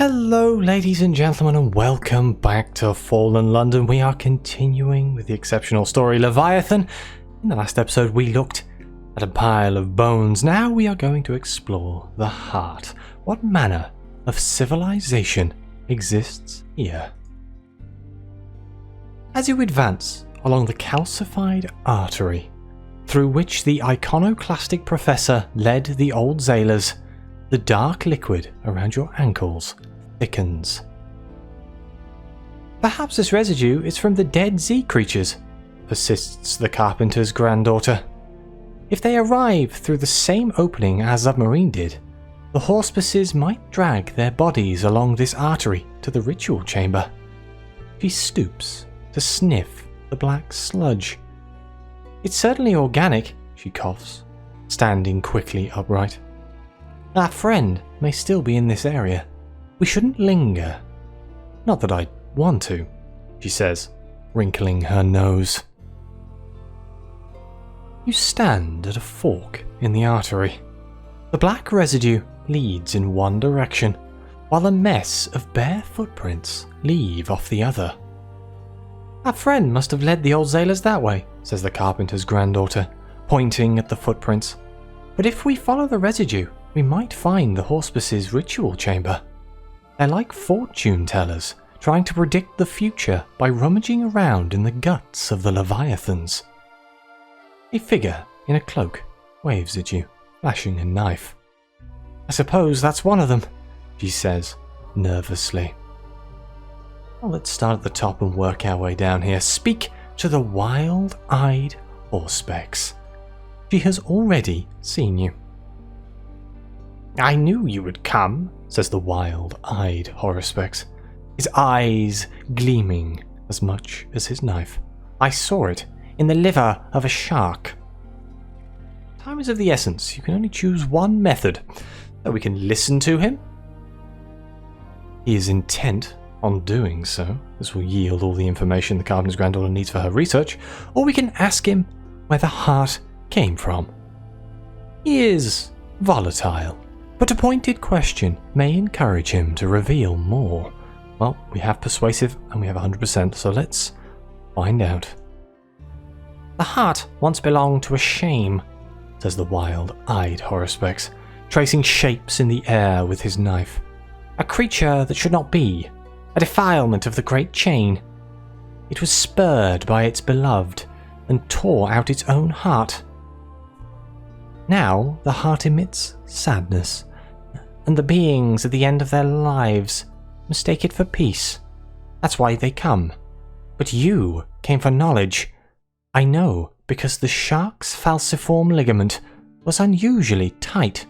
Hello ladies and gentlemen, and welcome back to Fallen London. We are continuing with the exceptional story Leviathan. In the last episode we looked at a pile of bones. Now we are going to explore the heart. What manner of civilization exists here? As you advance along the calcified artery through which the iconoclastic professor led the old sailors, the dark liquid around your ankles thickens. Perhaps this residue is from the dead sea creatures, persists the Carpenter's granddaughter. If they arrive through the same opening as submarine did, the haruspices might drag their bodies along this artery to the ritual chamber. She stoops to sniff the black sludge. It's certainly organic, she coughs, standing quickly upright. Our friend may still be in this area. We shouldn't linger. Not that I'd want to, she says, wrinkling her nose. You stand at a fork in the artery. The black residue leads in one direction, while a mess of bare footprints leave off the other. Our friend must have led the old sailors that way, says the Carpenter's granddaughter, pointing at the footprints. But if we follow the residue, we might find the haruspices' ritual chamber. They're like fortune tellers, trying to predict the future by rummaging around in the guts of the Leviathans. A figure in a cloak waves at you, flashing a knife. I suppose that's one of them, she says, nervously. Well, let's start at the top and work our way down here. Speak to the wild-eyed Auspex. She has already seen you. I knew you would come, says the wild-eyed Auspex, his eyes gleaming as much as his knife. I saw it in the liver of a shark. Time is of the essence. You can only choose one method. So we can listen to him. He is intent on doing so. This will yield all the information the Carpenter's granddaughter needs for her research. Or we can ask him where the heart came from. He is volatile, but a pointed question may encourage him to reveal more. Well, we have persuasive and we have 100%, so let's find out. The heart once belonged to a shame, says the wild-eyed Auspex, tracing shapes in the air with his knife. A creature that should not be, a defilement of the great chain. It was spurred by its beloved and tore out its own heart. Now the heart emits sadness, and the beings at the end of their lives mistake it for peace. That's why they come. But you came for knowledge. I know, because the shark's falciform ligament was unusually tight.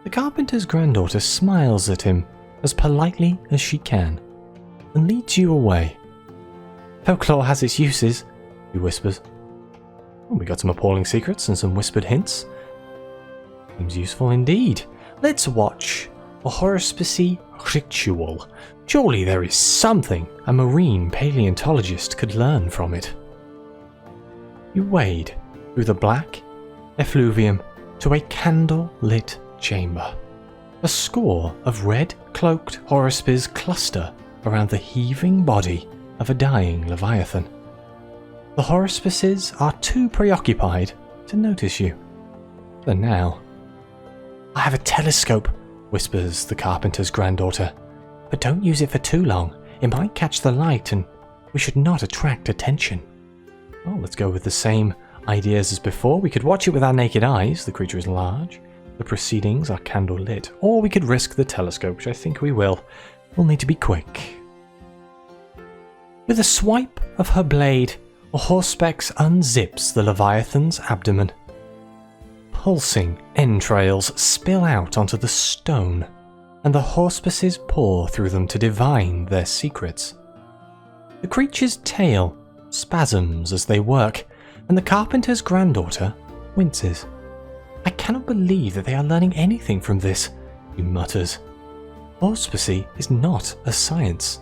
The Carpenter's granddaughter smiles at him as politely as she can, and leads you away. Folklore has its uses, he whispers. We got some appalling secrets and some whispered hints. Seems useful indeed. Let's watch a haruspice ritual. Surely there is something a marine paleontologist could learn from it. You wade through the black effluvium to a candle-lit chamber. A score of red-cloaked haruspices cluster around the heaving body of a dying Leviathan. The haruspices are too preoccupied to notice you. For now. I have a telescope, whispers the Carpenter's granddaughter. But don't use it for too long. It might catch the light and we should not attract attention. Well, let's go with the same ideas as before. We could watch it with our naked eyes. The creature is large. The proceedings are candle-lit. Or we could risk the telescope, which I think we will. We'll need to be quick. With a swipe of her blade, a Auspex unzips the Leviathan's abdomen. Pulsing entrails spill out onto the stone, and the haruspices pour through them to divine their secrets. The creature's tail spasms as they work, and the Carpenter's granddaughter winces. I cannot believe that they are learning anything from this, he mutters. Haruspice is not a science.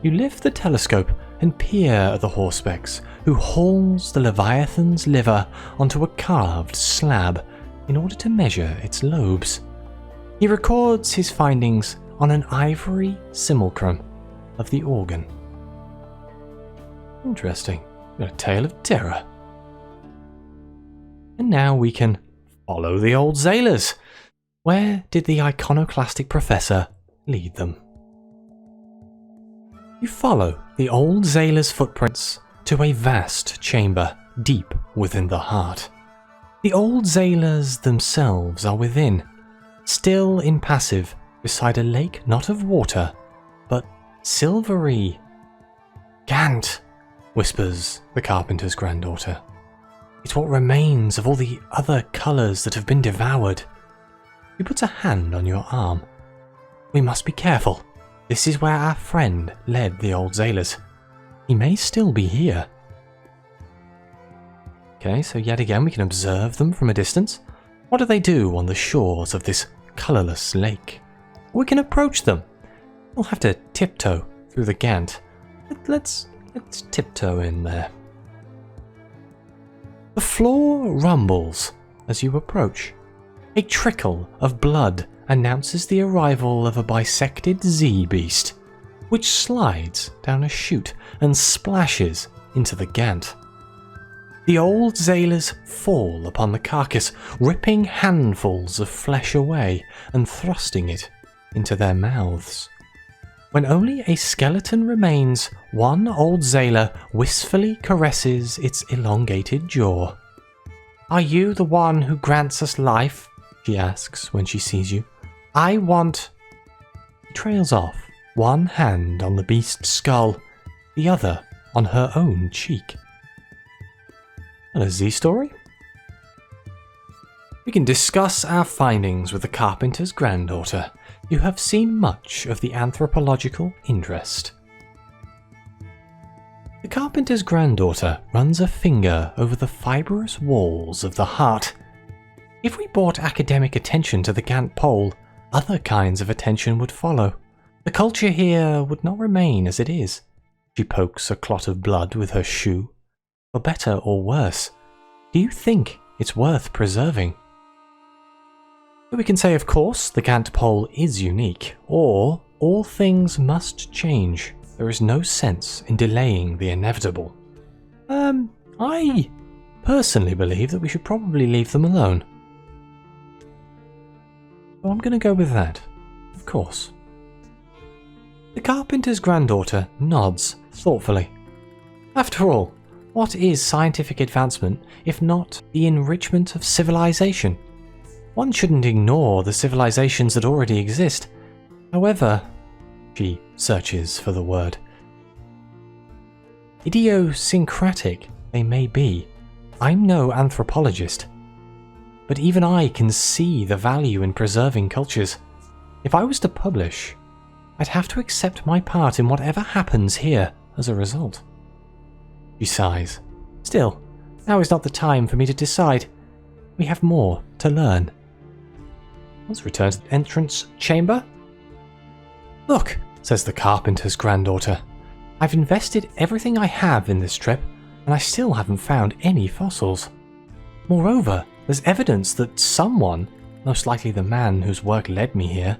You lift the telescope and peer at the Auspex, who hauls the Leviathan's liver onto a carved slab in order to measure its lobes. He records his findings on an ivory simulacrum of the organ. Interesting. A tale of terror. And now we can follow the old sailors. Where did the iconoclastic professor lead them? You follow the old sailor's footprints to a vast chamber deep within the heart. The old sailors themselves are within, still impassive beside a lake not of water, but silvery. "Gant," whispers the carpenter's granddaughter. "It's what remains of all the other colours that have been devoured." He puts a hand on your arm. "We must be careful. This is where our friend led the old sailors. He may still be here." Okay, so yet again we can observe them from a distance. What do they do on the shores of this colourless lake? We can approach them. We'll have to tiptoe through the Gant. Let's tiptoe in there. The floor rumbles as you approach. A trickle of blood announces the arrival of a bisected Z-beast, which slides down a chute and splashes into the Gant. The old sailors fall upon the carcass, ripping handfuls of flesh away and thrusting it into their mouths. When only a skeleton remains, one old sailor wistfully caresses its elongated jaw. "Are you the one who grants us life?" she asks when she sees you. "I want..." He trails off, one hand on the beast's skull, the other on her own cheek. And a Z story? We can discuss our findings with the carpenter's granddaughter. You have seen much of the anthropological interest. The carpenter's granddaughter runs a finger over the fibrous walls of the heart. If we brought academic attention to the Gant Pole, other kinds of attention would follow. The culture here would not remain as it is. She pokes a clot of blood with her shoe. For better or worse, do you think it's worth preserving? We can say, of course, the Gant Pole is unique, or all things must change. There is no sense in delaying the inevitable. I personally believe that we should probably leave them alone. So I'm going to go with that, of course. The carpenter's granddaughter nods thoughtfully. After all, what is scientific advancement if not the enrichment of civilization? One shouldn't ignore the civilizations that already exist. However, she searches for the word, idiosyncratic they may be. I'm no anthropologist, but even I can see the value in preserving cultures. If I was to publish, I'd have to accept my part in whatever happens here as a result. She sighs. Still, now is not the time for me to decide. We have more to learn. Let's return to the entrance chamber. "Look," says the carpenter's granddaughter. "I've invested everything I have in this trip, and I still haven't found any fossils. Moreover, there's evidence that someone, most likely the man whose work led me here,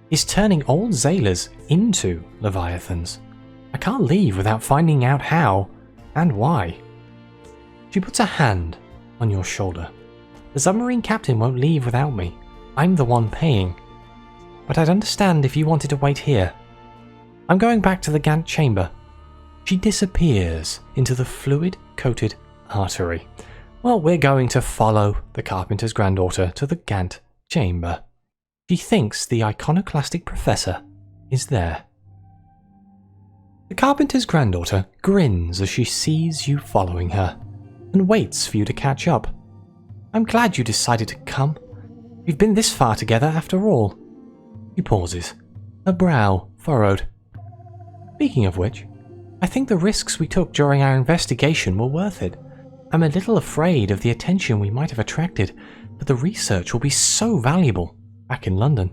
is turning old sailors into Leviathans. I can't leave without finding out how and why." She puts a hand on your shoulder. "The submarine captain won't leave without me. I'm the one paying. But I'd understand if you wanted to wait here. I'm going back to the Gant chamber." She disappears into the fluid-coated artery. Well, we're going to follow the carpenter's granddaughter to the Gant chamber. She thinks the iconoclastic professor is there. The carpenter's granddaughter grins as she sees you following her, and waits for you to catch up. "I'm glad you decided to come. We've been this far together after all." She pauses, her brow furrowed. "Speaking of which, I think the risks we took during our investigation were worth it. I'm a little afraid of the attention we might have attracted, but the research will be so valuable back in London."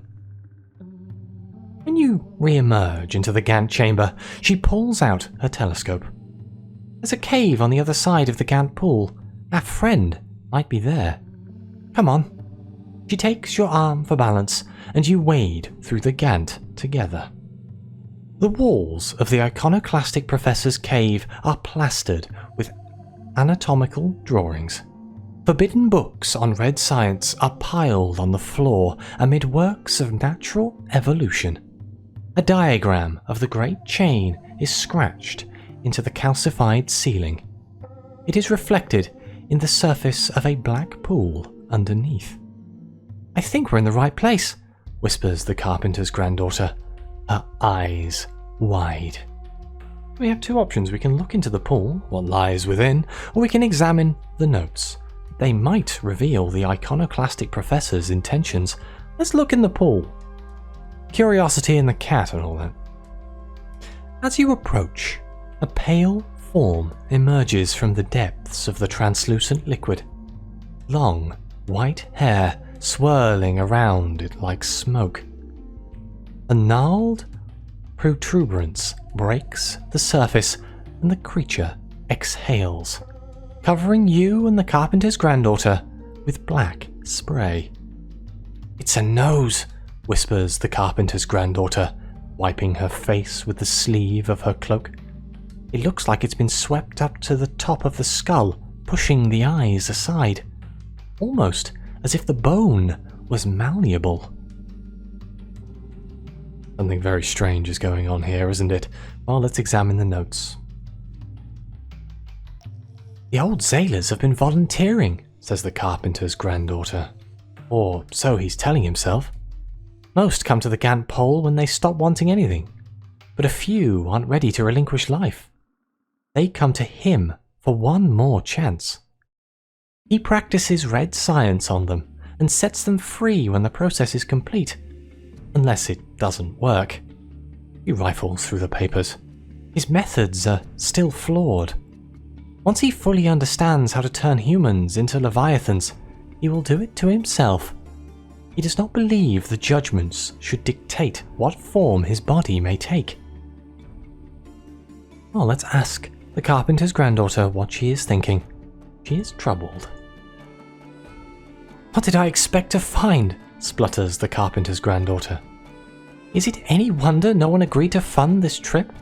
When you re-emerge into the Gant chamber, she pulls out her telescope. "There's a cave on the other side of the Gant Pool. Our friend might be there. Come on." She takes your arm for balance, and you wade through the Gant together. The walls of the iconoclastic professor's cave are plastered with anatomical drawings. Forbidden books on red science are piled on the floor amid works of natural evolution. A diagram of the great chain is scratched into the calcified ceiling. It is reflected in the surface of a black pool underneath. "I think we're in the right place," whispers the carpenter's granddaughter, her eyes wide. We have two options. We can look into the pool, what lies within, or we can examine the notes. They might reveal the iconoclastic professor's intentions. Let's look in the pool. Curiosity in the cat and all that. As you approach, a pale form emerges from the depths of the translucent liquid. Long, white hair swirling around it like smoke. A gnarled protuberance breaks the surface and the creature exhales, covering you and the carpenter's granddaughter with black spray. "It's a nose," whispers the carpenter's granddaughter, wiping her face with the sleeve of her cloak. "It looks like it's been swept up to the top of the skull, pushing the eyes aside, almost as if the bone was malleable." Something very strange is going on here, isn't it? Well, let's examine the notes. "The old sailors have been volunteering," says the carpenter's granddaughter. Or so he's telling himself. "Most come to the Gant Pole when they stop wanting anything, but a few aren't ready to relinquish life. They come to him for one more chance. He practices red science on them and sets them free when the process is complete. Unless it doesn't work." He rifles through the papers. His methods are still flawed. Once he fully understands how to turn humans into Leviathans, he will do it to himself. He does not believe the judgments should dictate what form his body may take. Well, let's ask the carpenter's granddaughter what she is thinking. She is troubled. "What did I expect to find?" splutters the carpenter's granddaughter. "Is it any wonder no one agreed to fund this trip?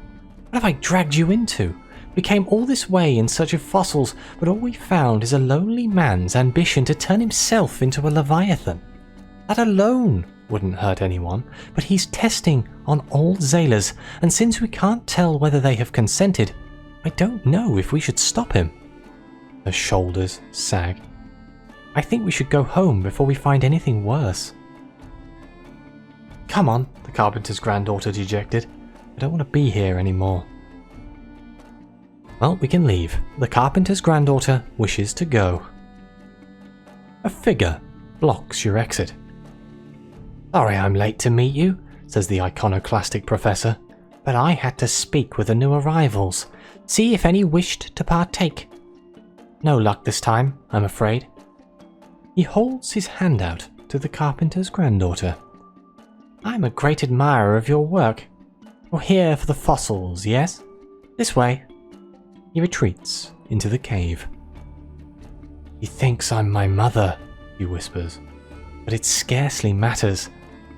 What have I dragged you into? We came all this way in search of fossils, but all we found is a lonely man's ambition to turn himself into a Leviathan. That alone wouldn't hurt anyone, but he's testing on all Zailers, and since we can't tell whether they have consented, I don't know if we should stop him." Her shoulders sag. "I think we should go home before we find anything worse." "Come on," the carpenter's granddaughter dejected. "I don't want to be here anymore." Well, we can leave. The carpenter's granddaughter wishes to go. A figure blocks your exit. "Sorry I'm late to meet you," says the iconoclastic professor, "but I had to speak with the new arrivals, see if any wished to partake. No luck this time, I'm afraid." He holds his hand out to the carpenter's granddaughter. "I'm a great admirer of your work. You're here for the fossils, yes? This way." He retreats into the cave. "He thinks I'm my mother," he whispers. "But it scarcely matters.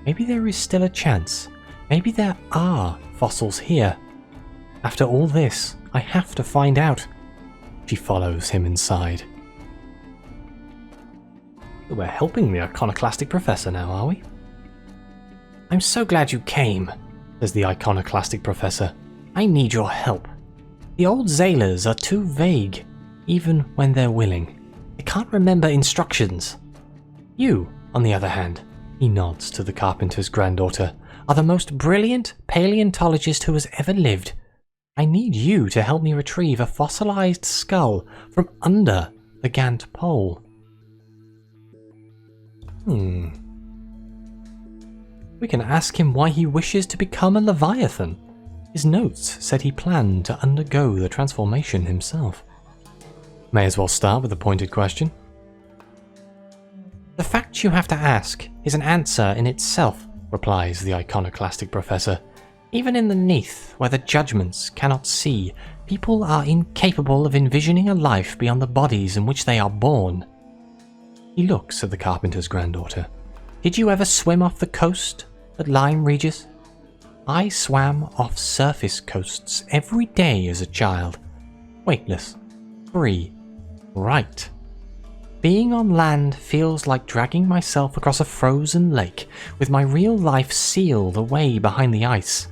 Maybe there is still a chance. Maybe there are fossils here. After all this, I have to find out." She follows him inside. We're helping the iconoclastic professor now, are we? "I'm so glad you came," says the iconoclastic professor. "I need your help. The old Zailers are too vague, even when they're willing. They can't remember instructions. You, on the other hand," he nods to the carpenter's granddaughter, "are the most brilliant paleontologist who has ever lived. I need you to help me retrieve a fossilized skull from under the Gant Pole." We can ask him why he wishes to become a Leviathan. His notes said he planned to undergo the transformation himself. May as well start with a pointed question. "The fact you have to ask is an answer in itself," replies the iconoclastic professor. "Even in the Neath, where the judgments cannot see, people are incapable of envisioning a life beyond the bodies in which they are born." He looks at the carpenter's granddaughter. Did you ever swim off the coast at Lyme Regis? I swam off surface coasts every day as a child. Weightless. Free. Right. Being on land feels like dragging myself across a frozen lake with my real life sealed away behind the ice.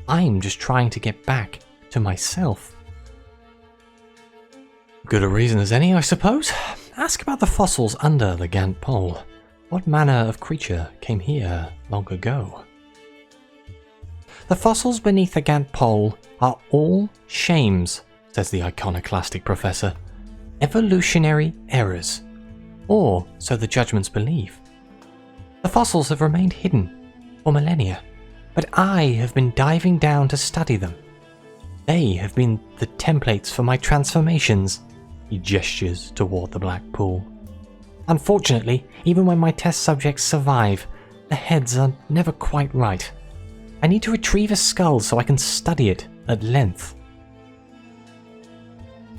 I'm just trying to get back to myself. Good a reason as any, I suppose. Ask about the fossils under the Gant Pole. What manner of creature came here long ago? The fossils beneath the Gant Pole are all shames, says the iconoclastic professor. Evolutionary errors. Or so the judgments believe. The fossils have remained hidden for millennia, but I have been diving down to study them. They have been the templates for my transformations. He gestures toward the black pool. Unfortunately, even when my test subjects survive, the heads are never quite right. I need to retrieve a skull so I can study it at length.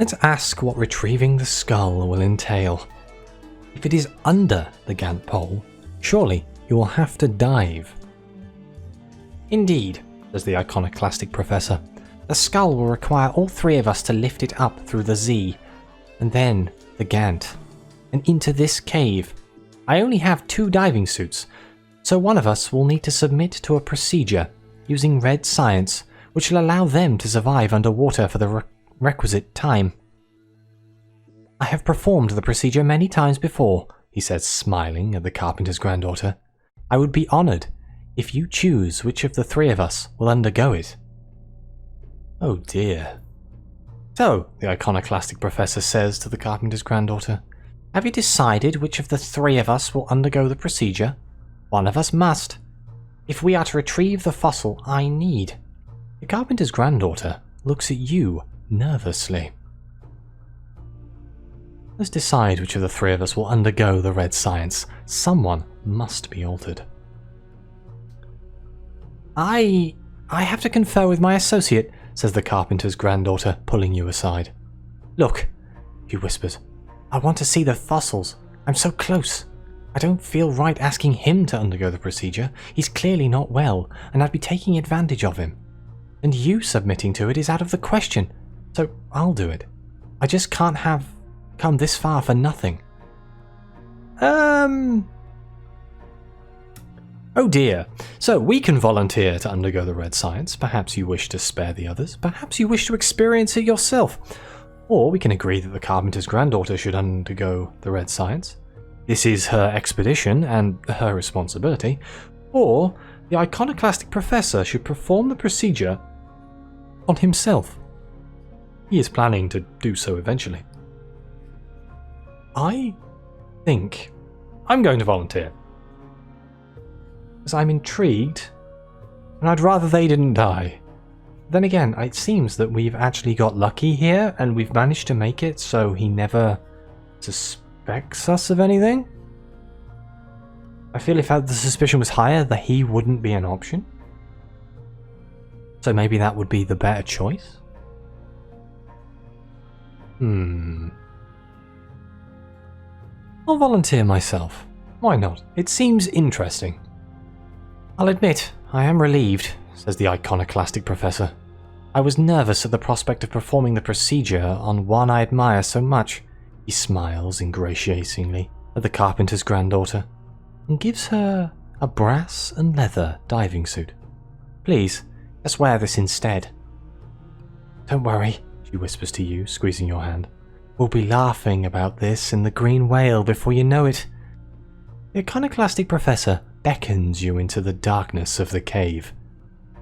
Let's ask what retrieving the skull will entail. If it is under the Gant Pole, surely you will have to dive. Indeed, says the iconoclastic professor. The skull will require all three of us to lift it up through the Z, and then the Gant, and into this cave. I only have 2 diving suits, so one of us will need to submit to a procedure using red science, which will allow them to survive underwater for the requisite time. I have performed the procedure many times before, he says, smiling at the carpenter's granddaughter. I would be honoured if you choose which of the 3 of us will undergo it. Oh dear. So, the iconoclastic professor says to the carpenter's granddaughter, have you decided which of the 3 of us will undergo the procedure? One of us must. If we are to retrieve the fossil I need. The carpenter's granddaughter looks at you nervously. Let's decide which of the 3 of us will undergo the red science. Someone must be altered. I have to confer with my associate, says the carpenter's granddaughter, pulling you aside. Look, she whispers. I want to see the fossils. I'm so close. I don't feel right asking him to undergo the procedure. He's clearly not well, and I'd be taking advantage of him. And you submitting to it is out of the question, so I'll do it. I just can't have come this far for nothing. Oh dear. So we can volunteer to undergo the red science. Perhaps you wish to spare the others. Perhaps you wish to experience it yourself. Or we can agree that the carpenter's granddaughter should undergo the red science. This is her expedition and her responsibility. Or the iconoclastic professor should perform the procedure on himself. He is planning to do so eventually. I think I'm going to volunteer. Because I'm intrigued, and I'd rather they didn't die. Then again, it seems that we've actually got lucky here, and we've managed to make it so he never suspects us of anything. I feel if the suspicion was higher, that he wouldn't be an option. So maybe that would be the better choice? I'll volunteer myself. Why not? It seems interesting. I'll admit, I am relieved, says the iconoclastic professor. I was nervous at the prospect of performing the procedure on one I admire so much. He smiles ingratiatingly at the carpenter's granddaughter and gives her a brass and leather diving suit. Please, just wear this instead. Don't worry, she whispers to you, squeezing your hand. We'll be laughing about this in the Green Whale before you know it. The iconoclastic professor beckons you into the darkness of the cave.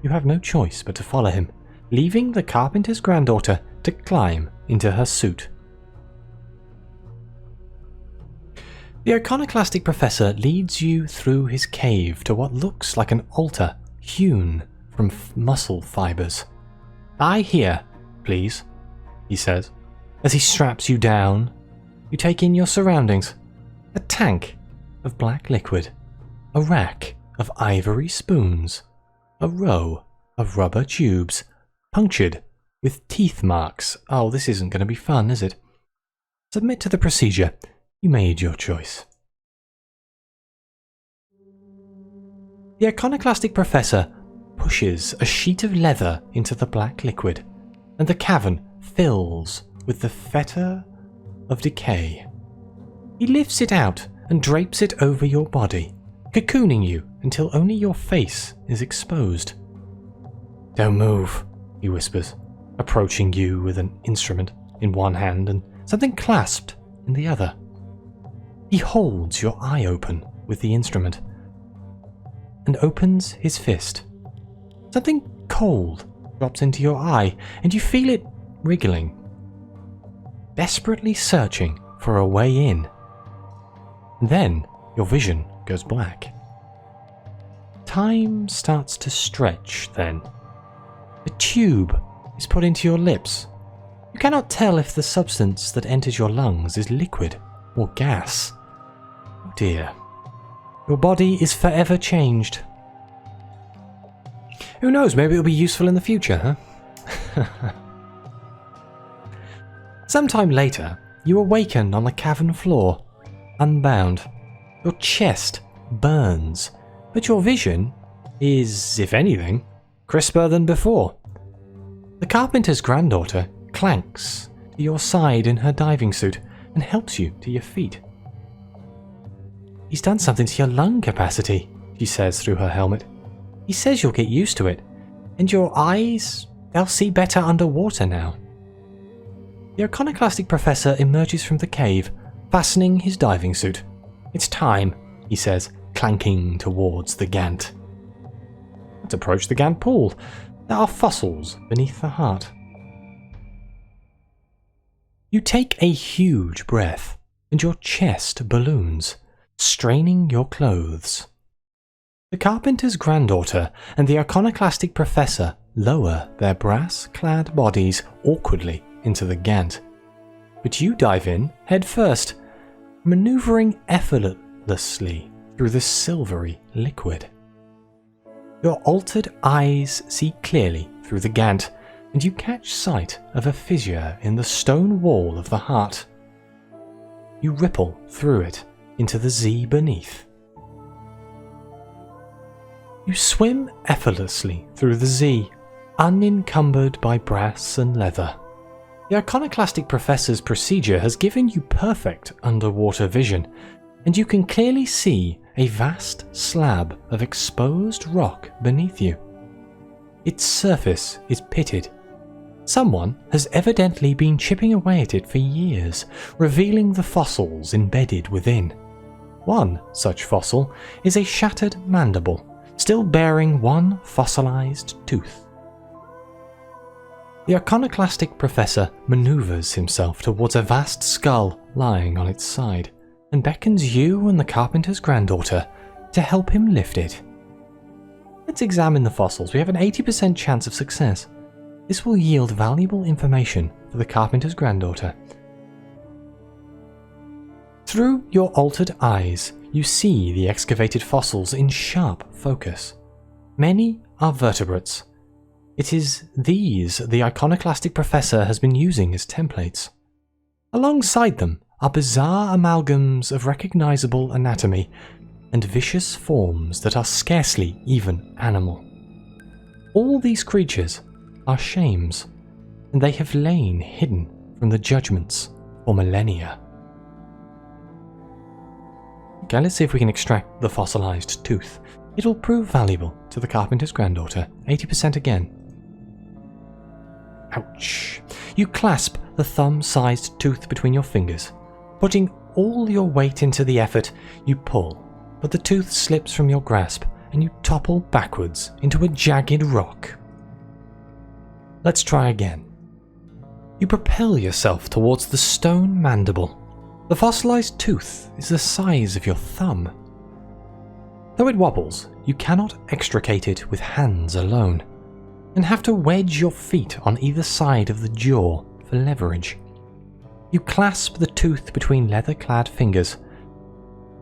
You have no choice but to follow him, leaving the carpenter's granddaughter to climb into her suit. The iconoclastic professor leads you through his cave to what looks like an altar hewn from muscle fibers. Lie here, please, he says. As he straps you down, you take in your surroundings. A tank of black liquid, a rack of ivory spoons, a row of rubber tubes, punctured with teeth marks. Oh, this isn't going to be fun, is it? Submit to the procedure. You made your choice. The iconoclastic professor pushes a sheet of leather into the black liquid, and the cavern fills with the fetor of decay. He lifts it out and drapes it over your body, cocooning you until only your face is exposed. "Don't move," he whispers, approaching you with an instrument in one hand and something clasped in the other. He holds your eye open with the instrument and opens his fist. Something cold drops into your eye and you feel it wriggling, desperately searching for a way in. And then your vision goes black. Time starts to stretch then. A tube is put into your lips. You cannot tell if the substance that enters your lungs is liquid or gas. Oh dear. Your body is forever changed. Who knows, maybe it'll be useful in the future, huh? Sometime later, you awaken on the cavern floor, unbound. Your chest burns, but your vision is, if anything, crisper than before. The Carpenter's granddaughter clanks to your side in her diving suit and helps you to your feet. "He's done something to your lung capacity," she says through her helmet. "He says you'll get used to it, and your eyes, they'll see better underwater now." The iconoclastic professor emerges from the cave, fastening his diving suit. "It's time," he says, clanking towards the Gant. Let's approach the Gant Pole. There are fossils beneath the heart. You take a huge breath, and your chest balloons, straining your clothes. The Carpenter's granddaughter and the iconoclastic professor lower their brass-clad bodies awkwardly into the Gant. But you dive in head first, maneuvering effortlessly through the silvery liquid. Your altered eyes see clearly through the Gant, and you catch sight of a fissure in the stone wall of the heart. You ripple through it into the Z beneath. You swim effortlessly through the Z, unencumbered by brass and leather. The iconoclastic professor's procedure has given you perfect underwater vision, and you can clearly see a vast slab of exposed rock beneath you. Its surface is pitted. Someone has evidently been chipping away at it for years, revealing the fossils embedded within. One such fossil is a shattered mandible, still bearing one fossilized tooth. The iconoclastic professor maneuvers himself towards a vast skull lying on its side, and beckons you and the Carpenter's granddaughter to help him lift it. Let's examine the fossils. We have an 80% chance of success. This will yield valuable information for the Carpenter's granddaughter. Through your altered eyes, you see the excavated fossils in sharp focus. Many are vertebrates. It is these the iconoclastic professor has been using as templates. Alongside them are bizarre amalgams of recognizable anatomy and vicious forms that are scarcely even animal. All these creatures are shames, and they have lain hidden from the judgments for millennia. Okay, let's see if we can extract the fossilized tooth. It'll prove valuable to the Carpenter's granddaughter. 80% again. Ouch. You clasp the thumb-sized tooth between your fingers. Putting all your weight into the effort, you pull, but the tooth slips from your grasp and you topple backwards into a jagged rock. Let's try again. You propel yourself towards the stone mandible. The fossilized tooth is the size of your thumb. Though it wobbles, you cannot extricate it with hands alone, and have to wedge your feet on either side of the jaw for leverage. You clasp the tooth between leather-clad fingers,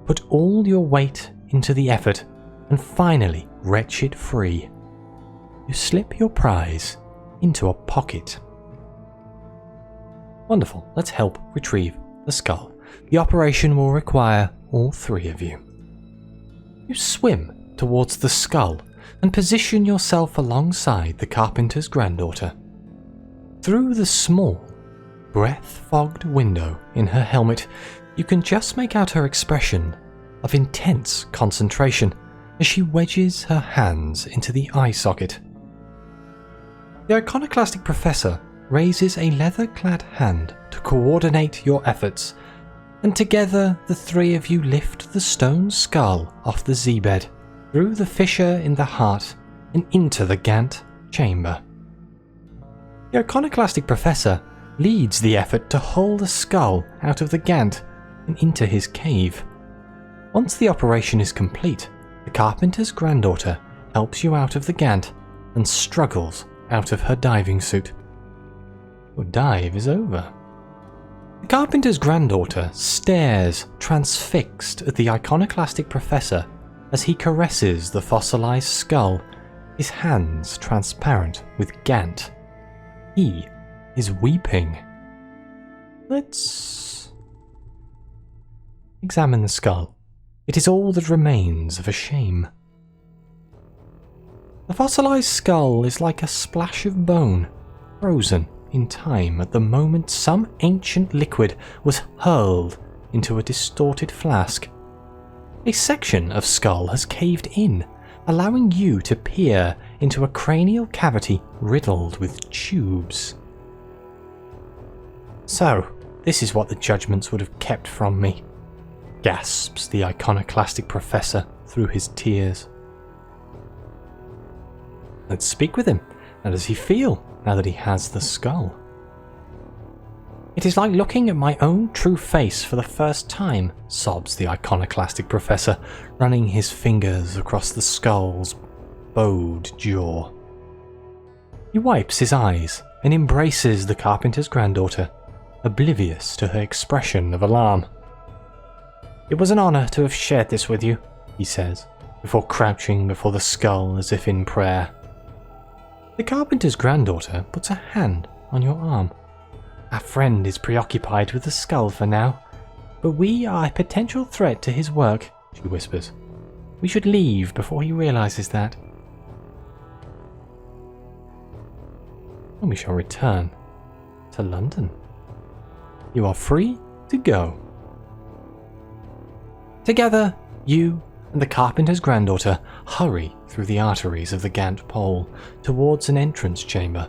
put all your weight into the effort, and finally wrench it free. You slip your prize into a pocket. Wonderful. Let's help retrieve the skull. The operation will require all three of you. You swim towards the skull and position yourself alongside the Carpenter's granddaughter. Through the small, breath-fogged window in her helmet, you can just make out her expression of intense concentration as she wedges her hands into the eye socket. The iconoclastic professor raises a leather-clad hand to coordinate your efforts, and together the three of you lift the stone skull off the Z-bed, through the fissure in the heart and into the Gant chamber. The iconoclastic professor leads the effort to haul the skull out of the Gant and into his cave. Once the operation is complete, the Carpenter's granddaughter helps you out of the Gant and struggles out of her diving suit. Your dive is over. The Carpenter's granddaughter stares transfixed at the iconoclastic professor as he caresses the fossilized skull, his hands transparent with Gant. He is weeping. Let's examine the skull. It is all that remains of a shame. The fossilized skull is like a splash of bone, frozen in time at the moment some ancient liquid was hurled into a distorted flask. A section of skull has caved in, allowing you to peer into a cranial cavity riddled with tubes. So, this is what the judgments would have kept from me, gasps the iconoclastic professor through his tears. Let's speak with him. How does he feel now that he has the skull? It is like looking at my own true face for the first time, sobs the iconoclastic professor, running his fingers across the skull's bowed jaw. He wipes his eyes and embraces the Carpenter's granddaughter, oblivious to her expression of alarm. It was an honor to have shared this with you, he says, before crouching before the skull as if in prayer. The Carpenter's granddaughter puts a hand on your arm. Our friend is preoccupied with the skull for now, but we are a potential threat to his work, she whispers. We should leave before he realizes that. And we shall return to London. You are free to go. Together, you and the Carpenter's granddaughter hurry through the arteries of the Gant Pole towards an entrance chamber.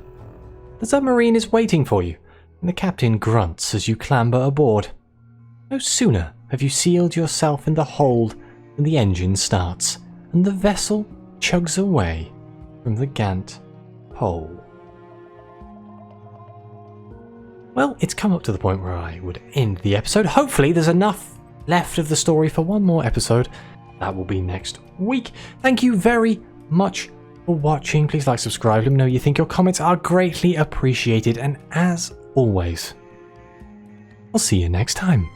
The submarine is waiting for you, and the captain grunts as you clamber aboard. No sooner have you sealed yourself in the hold than the engine starts, and the vessel chugs away from the Gant Pole. Well, it's come up to the point where I would end the episode. Hopefully there's enough left of the story for one more episode. That will be next week. Thank you very much for watching. Please like, subscribe, let me know what you think. Your comments are greatly appreciated. And as always, I'll see you next time.